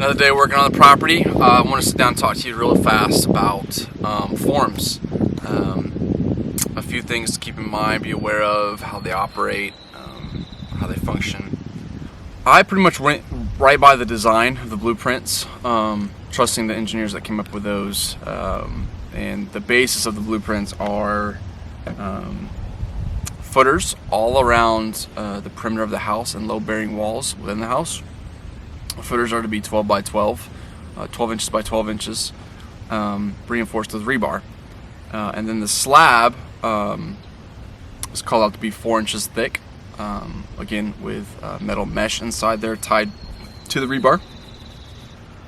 Another day working on the property. I want to sit down and talk to you real fast about forms. A few things to keep in mind, be aware of, how they operate, how they function. I pretty much went right by the design of the blueprints, trusting the engineers that came up with those. And the basis of the blueprints are footers all around the perimeter of the house and load-bearing walls within the house. Footers are to be 12 by 12, 12 inches by 12 inches, reinforced with rebar. And then the slab is called out to be 4 inches thick, again with metal mesh inside there tied to the rebar.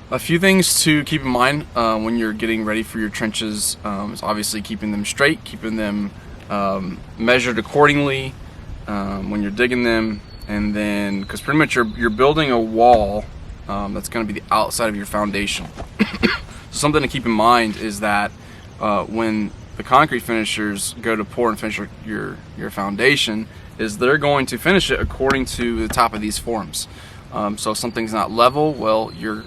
A few things to keep in mind when you're getting ready for your trenches is obviously keeping them straight, keeping them measured accordingly when you're digging them, and then because pretty much you're building a wall that's going to be the outside of your foundation. So something to keep in mind is that when the concrete finishers go to pour and finish your foundation, is they're going to finish it according to the top of these forms. So if something's not level, well, your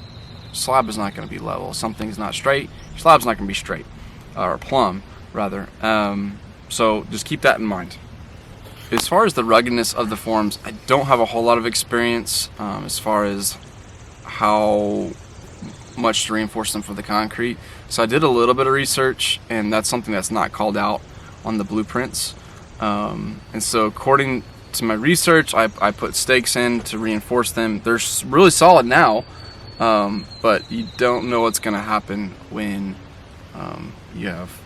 slab is not going to be level. If something's not straight, your slab's not going to be straight, or plumb rather. So just keep that in mind. As far as the ruggedness of the forms, I don't have a whole lot of experience as far as how much to reinforce them for the concrete. So I did a little bit of research, and that's something that's not called out on the blueprints. And so according to my research, I put stakes in to reinforce them. They're really solid now, but you don't know what's going to happen when you have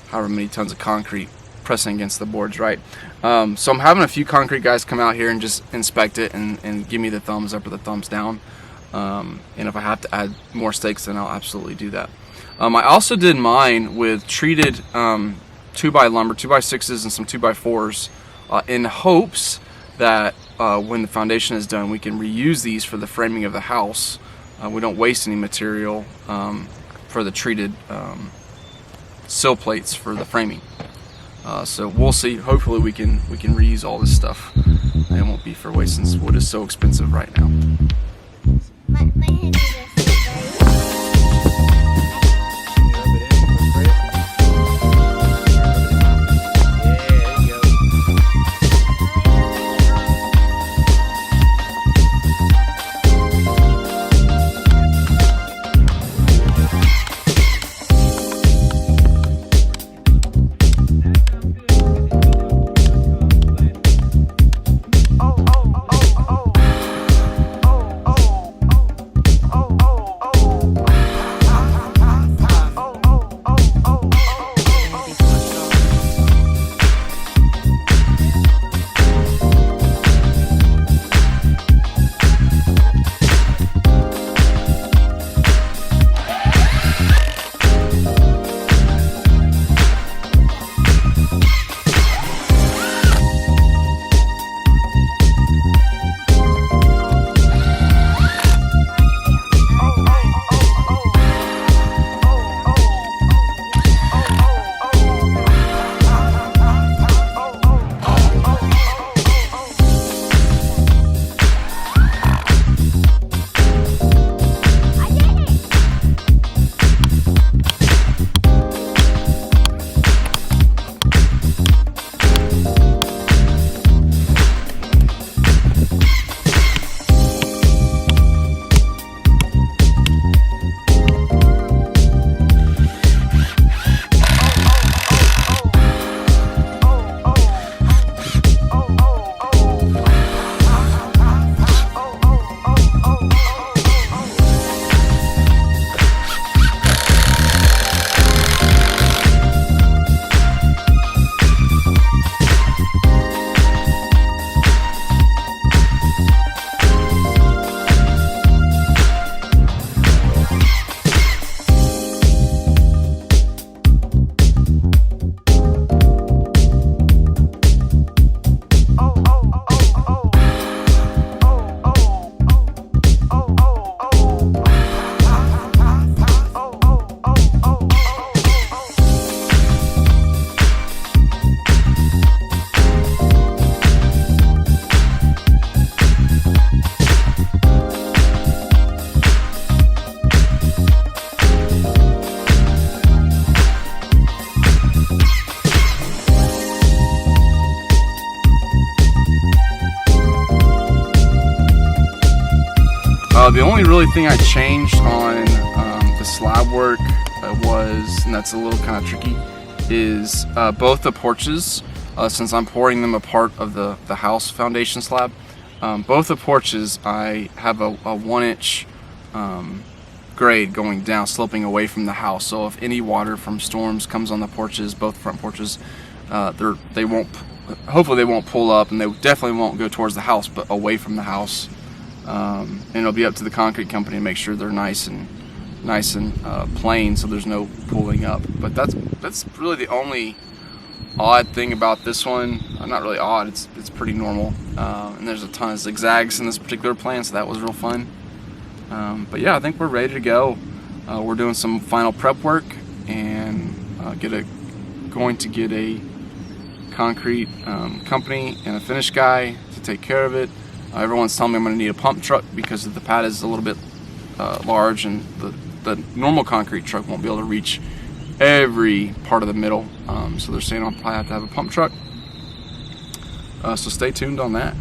however many tons of concrete pressing against the boards, right? So I'm having a few concrete guys come out here and just inspect it and give me the thumbs up or the thumbs down. And if I have to add more stakes, then I'll absolutely do that. I also did mine with treated 2x lumber, 2x6s and some 2x4s in hopes that when the foundation is done, we can reuse these for the framing of the house. We don't waste any material for the treated sill plates for the framing. So we'll see. Hopefully we can reuse all this stuff. It won't be for waste since wood is so expensive right now. My hand is only really thing I changed on the slab work was, and that's a little kind of tricky, is both the porches, since I'm pouring them a part of the house foundation slab, both the porches I have a 1-inch grade going down, sloping away from the house. So if any water from storms comes on the porches, both front porches, they won't, hopefully they won't pull up, and they definitely won't go towards the house, but away from the house. And it'll be up to the concrete company to make sure they're nice and plain, so there's no pulling up. But that's really the only odd thing about this one. Not really odd, it's pretty normal. And there's a ton of zigzags in this particular plan, so that was real fun. But yeah, I think we're ready to go. We're doing some final prep work and going to get a concrete company and a finish guy to take care of it. Everyone's telling me I'm going to need a pump truck because the pad is a little bit large, and the normal concrete truck won't be able to reach every part of the middle. So they're saying I'll probably have to have a pump truck. So stay tuned on that.